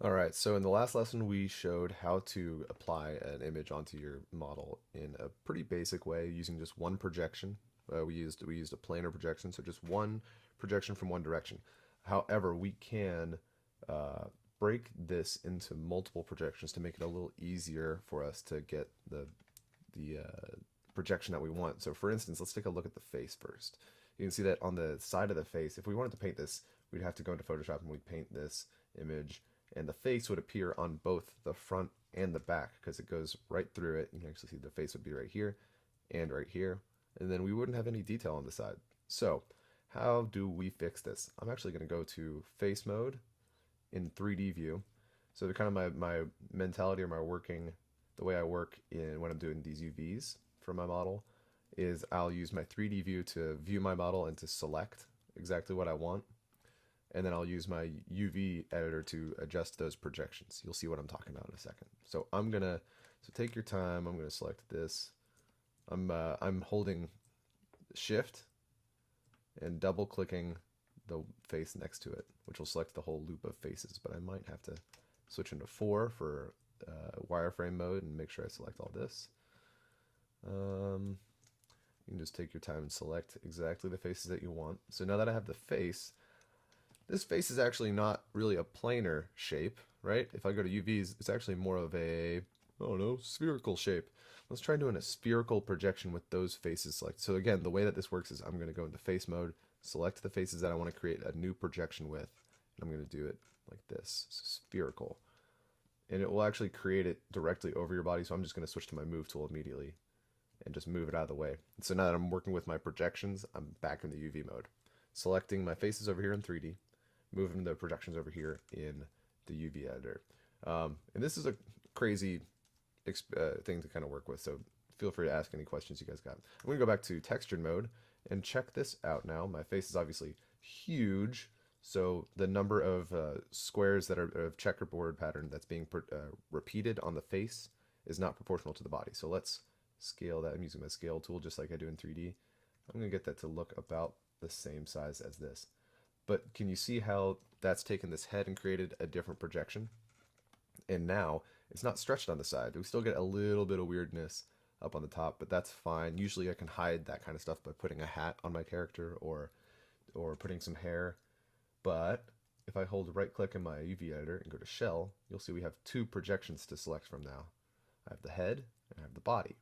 All right, so in the last lesson, we showed how to apply an image onto your model in a pretty basic way using just one projection. We used a planar projection, so just one projection from one direction. However, we can uh, break this into multiple projections to make it a little easier for us to get the projection that we want. So, for instance, let's take a look at the face first. You can see that on the side of the face, if we wanted to paint this, we'd have to go into Photoshop and we'd paint this image, and the face would appear on both the front and the back because it goes right through it. You can actually see the face would be right here and right here, and then we wouldn't have any detail on the side. So, how do we fix this? I'm actually going to go to face mode in 3D view. So, the kind of my mentality or my working, the way I work in when I'm doing these UVs for my model is I'll use my 3D view to view my model and to select exactly what I want. And then I'll use my UV editor to adjust those projections. You'll see what I'm talking about in a second. So take your time. I'm gonna select this. I'm holding Shift and double clicking the face next to it, which will select the whole loop of faces. But I might have to switch into 4 for wireframe mode and make sure I select all this. You can just take your time and select exactly the faces that you want. So now that I have the face, this face is actually not really a planar shape, right? If I go to UVs, it's actually more of a, I don't know, spherical shape. Let's try doing a spherical projection with those faces selected. So again, the way that this works is I'm going to go into face mode, select the faces that I want to create a new projection with, and I'm going to do it like this, spherical. And it will actually create it directly over your body, so I'm just going to switch to my move tool immediately and just move it out of the way. So now that I'm working with my projections, I'm back in the UV mode. Selecting my faces over here in 3D, moving the projections over here in the UV editor. And this is a crazy thing to kind of work with, so feel free to ask any questions you guys got. I'm going to go back to textured mode and check this out now. My face is obviously huge, so the number of squares that are of checkerboard pattern that's being repeated on the face is not proportional to the body. So let's scale that. I'm using my scale tool just like I do in 3D. I'm going to get that to look about the same size as this. But can you see how that's taken this head and created a different projection? And now it's not stretched on the side. We still get a little bit of weirdness up on the top, but that's fine. Usually I can hide that kind of stuff by putting a hat on my character or putting some hair. But if I hold right click in my UV editor and go to shell, you'll see we have two projections to select from now. I have the head and I have the body.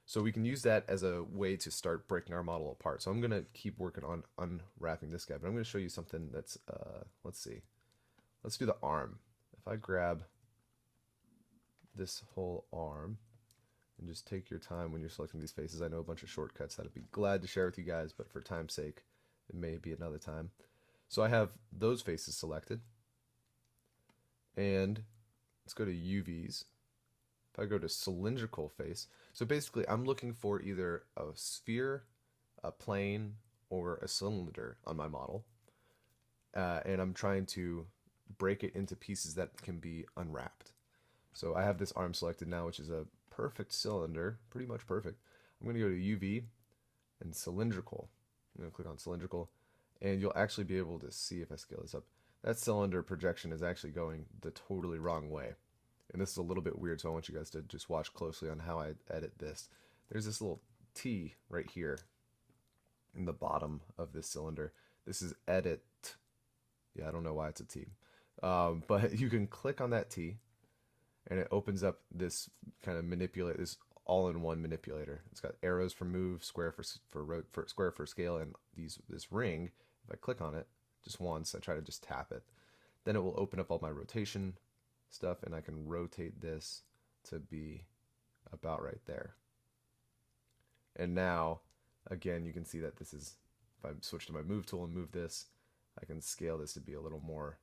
So we can use that as a way to start breaking our model apart. So I'm going to keep working on unwrapping this guy, but I'm going to show you something that's, let's see. Let's do the arm. If I grab this whole arm and just take your time when you're selecting these faces, I know a bunch of shortcuts that I'd be glad to share with you guys, but for time's sake, it may be another time. So I have those faces selected, and let's go to UVs. If I go to cylindrical face, so basically I'm looking for either a sphere, a plane, or a cylinder on my model, and I'm trying to break it into pieces that can be unwrapped. So I have this arm selected now, which is a perfect cylinder, pretty much perfect. I'm going to go to UV and cylindrical. I'm going to click on cylindrical, and you'll actually be able to see if I scale this up. That cylinder projection is actually going the totally wrong way. And this is a little bit weird, so I want you guys to just watch closely on how I edit this. There's this little T right here in the bottom of this cylinder. This is edit. Yeah, I don't know why it's a T. But you can click on that T, and it opens up this kind of manipulate, this all-in-one manipulator. It's got arrows for move, square for square for scale, and this ring. If I click on it just once, I try to just tap it, then it will open up all my rotation stuff, and I can rotate this to be about right there. And now, again, you can see that this is, if I switch to my move tool and move this, I can scale this to be a little more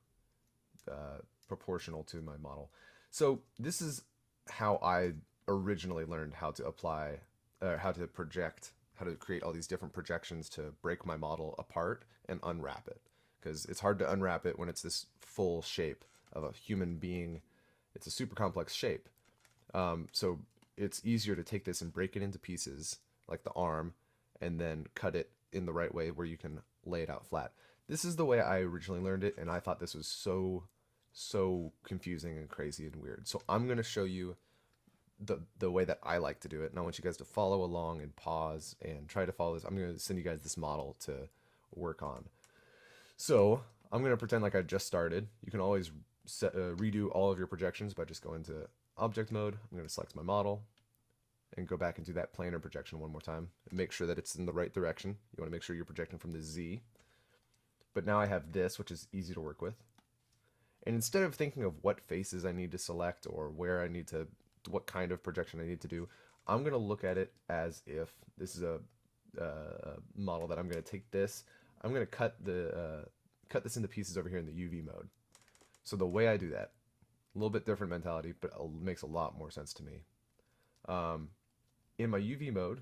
proportional to my model. So this is how I originally learned how to apply, how to project, how to create all these different projections to break my model apart and unwrap it. Because it's hard to unwrap it when it's this full shape of a human being. It's a super complex shape. So it's easier to take this and break it into pieces, like the arm, and then cut it in the right way where you can lay it out flat. This is the way I originally learned it, and I thought this was so so confusing and crazy and weird. So I'm going to show you the way that I like to do it, and I want you guys to follow along and pause and try to follow this. I'm going to send you guys this model to work on. So I'm going to pretend like I just started. You can always redo all of your projections by just going to object mode. I'm going to select my model and go back and do that planar projection one more time and make sure that it's in the right direction. You want to make sure you're projecting from the Z. But now I have this, which is easy to work with. And instead of thinking of what faces I need to select or where I need to, what kind of projection I need to do, I'm going to look at it as if this is a model that I'm going to take this. I'm going to cut this into pieces over here in the UV mode. So the way I do that, a little bit different mentality, but it makes a lot more sense to me. In my UV mode,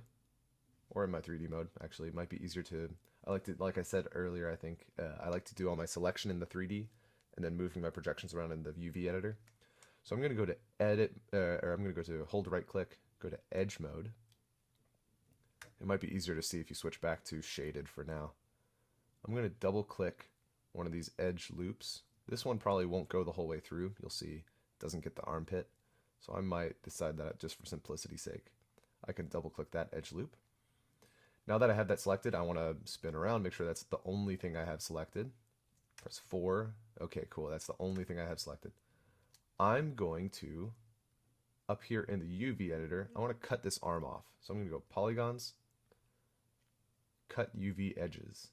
or in my 3D mode, actually, it might be easier to, I like to, like I said earlier, I think, I like to do all my selection in the 3D and then moving my projections around in the UV editor. So I'm going to go to edit, or I'm going to go to hold right click, go to edge mode. It might be easier to see if you switch back to shaded for now. I'm going to double click one of these edge loops. This one probably won't go the whole way through. You'll see it doesn't get the armpit. So I might decide that just for simplicity's sake, I can double click that edge loop. Now that I have that selected, I want to spin around, make sure that's the only thing I have selected. Press 4. Okay, cool. That's the only thing I have selected. I'm going to, up here in the UV editor, I want to cut this arm off. So I'm going to go polygons, cut UV edges.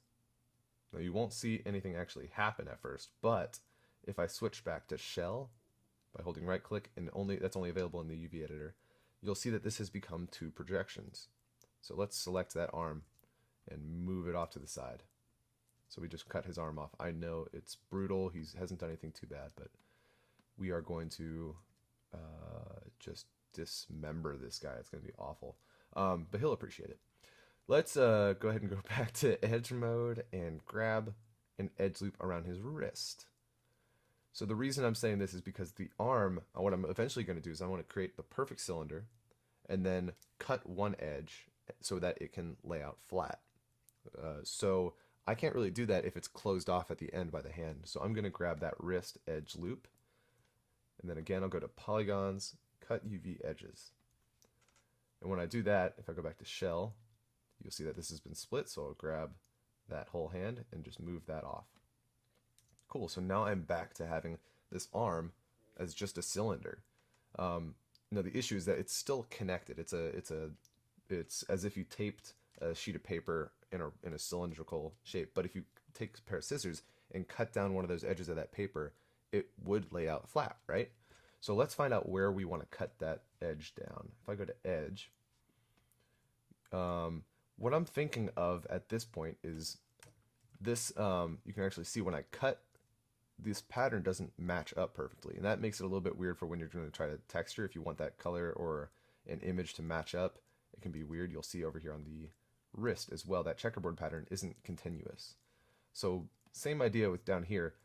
Now you won't see anything actually happen at first, but if I switch back to shell by holding right click, and that's only available in the UV editor, you'll see that this has become 2 projections. So let's select that arm and move it off to the side. So we just cut his arm off. I know it's brutal. He hasn't done anything too bad, but we are going to just dismember this guy. It's going to be awful, but he'll appreciate it. Let's go ahead and go back to edge mode and grab an edge loop around his wrist. So the reason I'm saying this is because the arm, what I'm eventually going to do is I want to create the perfect cylinder and then cut one edge so that it can lay out flat. So I can't really do that if it's closed off at the end by the hand. So I'm going to grab that wrist edge loop. And then again, I'll go to polygons, cut UV edges. And when I do that, if I go back to shell, you'll see that this has been split. So I'll grab that whole hand and just move that off. Cool. So now I'm back to having this arm as just a cylinder. Now the issue is that it's still connected. It's as if you taped a sheet of paper in a cylindrical shape. But if you take a pair of scissors and cut down one of those edges of that paper, it would lay out flat, right? So let's find out where we want to cut that edge down. If I go to edge, what I'm thinking of at this point is this, you can actually see when I cut, this pattern doesn't match up perfectly. And that makes it a little bit weird for when you're going to try to texture. If you want that color or an image to match up, it can be weird. You'll see over here on the wrist as well, that checkerboard pattern isn't continuous. So same idea with down here.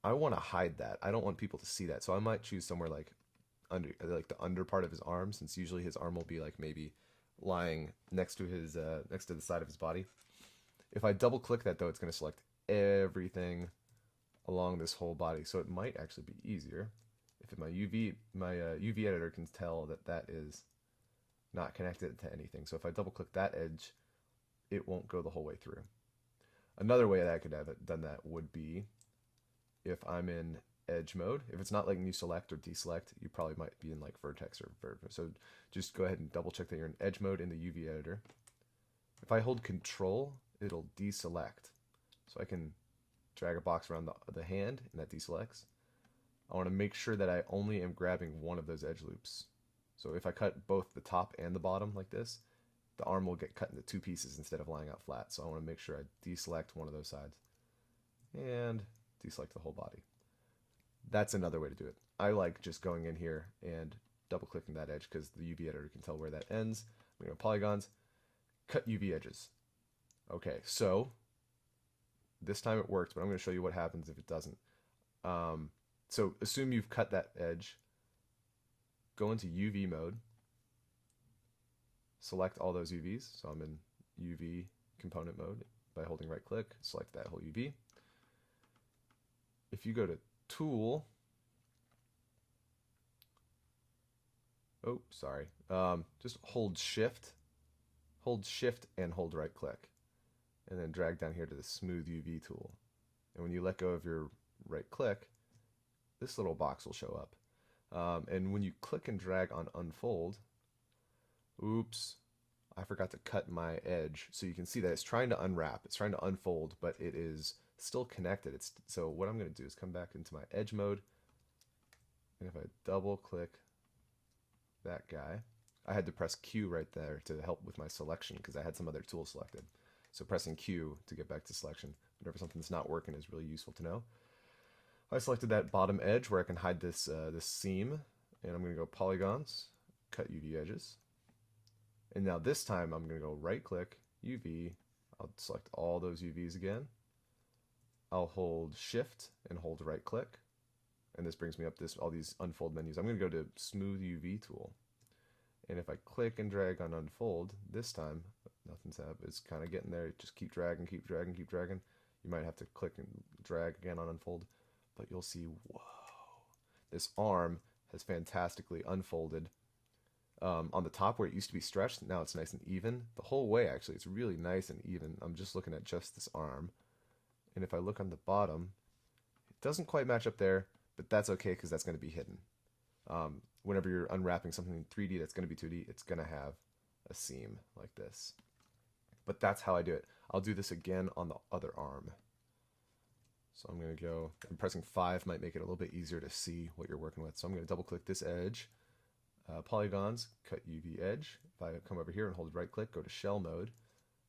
I want to hide that. I don't want people to see that. So I might choose somewhere like the under part of his arm, since usually his arm will be like maybe lying next to his next to the side of his body. If I double click that though, it's going to select everything along this whole body. So it might actually be easier if my UV editor can tell that that is not connected to anything. So if I double click that edge, it won't go the whole way through. Another way that I could have done that would be if I'm in edge mode. If it's not letting you select or deselect, you probably might be in like vertex or vertex. So just go ahead and double check that you're in edge mode in the UV editor. If I hold control, it'll deselect. So I can drag a box around the hand and that deselects. I want to make sure that I only am grabbing one of those edge loops. So if I cut both the top and the bottom like this, the arm will get cut into 2 pieces instead of lying out flat. So I want to make sure I deselect one of those sides and deselect the whole body. That's another way to do it. I like just going in here and double clicking that edge because the UV editor can tell where that ends. I'm going to polygons, cut UV edges. Okay, so this time it worked, but I'm going to show you what happens if it doesn't. So assume you've cut that edge, go into UV mode, select all those UVs. So I'm in UV component mode by holding right click, select that whole UV. If you go to tool Oh, sorry. Just hold shift and hold right click, and then drag down here to the smooth UV tool. And when you let go of your right click, this little box will show up. And when you click and drag on unfold, oops, I forgot to cut my edge. So you can see that it's trying to unwrap, it's trying to unfold, but it is still connected. So what I'm going to do is come back into my edge mode, and if I double click that guy, I had to press Q right there to help with my selection because I had some other tool selected. So pressing Q to get back to selection whenever something's not working is really useful to know. I selected that bottom edge where I can hide this this seam, and I'm going to go polygons, cut UV edges. And now this time I'm going to go right click, UV, I'll select all those UVs again. I'll hold shift and hold right click. And this brings me up all these unfold menus. I'm going to go to smooth UV tool. And if I click and drag on unfold, this time, nothing's happened. It's kind of getting there. Just keep dragging, keep dragging, keep dragging. You might have to click and drag again on unfold, but you'll see, whoa, this arm has fantastically unfolded. On the top where it used to be stretched, now it's nice and even. The whole way, actually, it's really nice and even. I'm just looking at just this arm. And if I look on the bottom, it doesn't quite match up there, but that's okay because that's going to be hidden. Whenever you're unwrapping something in 3D that's going to be 2D, it's going to have a seam like this. But that's how I do it. I'll do this again on the other arm. So I'm going to go, and pressing 5 might make it a little bit easier to see what you're working with. So I'm going to double click this edge, polygons, cut UV edge. If I come over here and hold right click, go to shell mode,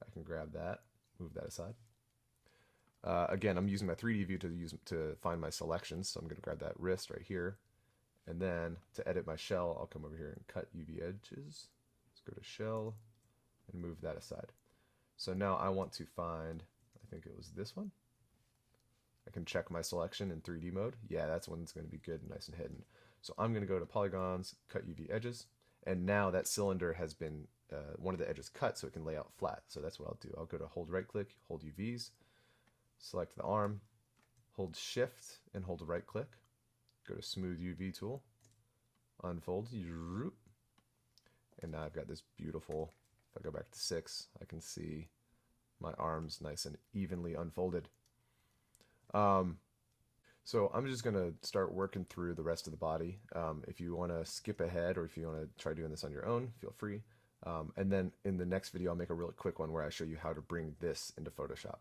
I can grab that, move that aside. Again, I'm using my 3D view to find my selections, so I'm going to grab that wrist right here. And then to edit my shell, I'll come over here and cut UV edges. Let's go to shell and move that aside. So now I want to find, I think it was this one. I can check my selection in 3D mode. Yeah, that's one that's going to be good and nice and hidden. So I'm going to go to polygons, cut UV edges, and now that cylinder has been, one of the edges cut so it can lay out flat. So that's what I'll do. I'll go to hold right click, hold UVs, select the arm, hold shift and hold right click. Go to smooth UV tool, unfold, and now I've got this beautiful, if I go back to 6, I can see my arms nice and evenly unfolded. So I'm just going to start working through the rest of the body. If you want to skip ahead or if you want to try doing this on your own, feel free. And then in the next video, I'll make a really quick one where I show you how to bring this into Photoshop.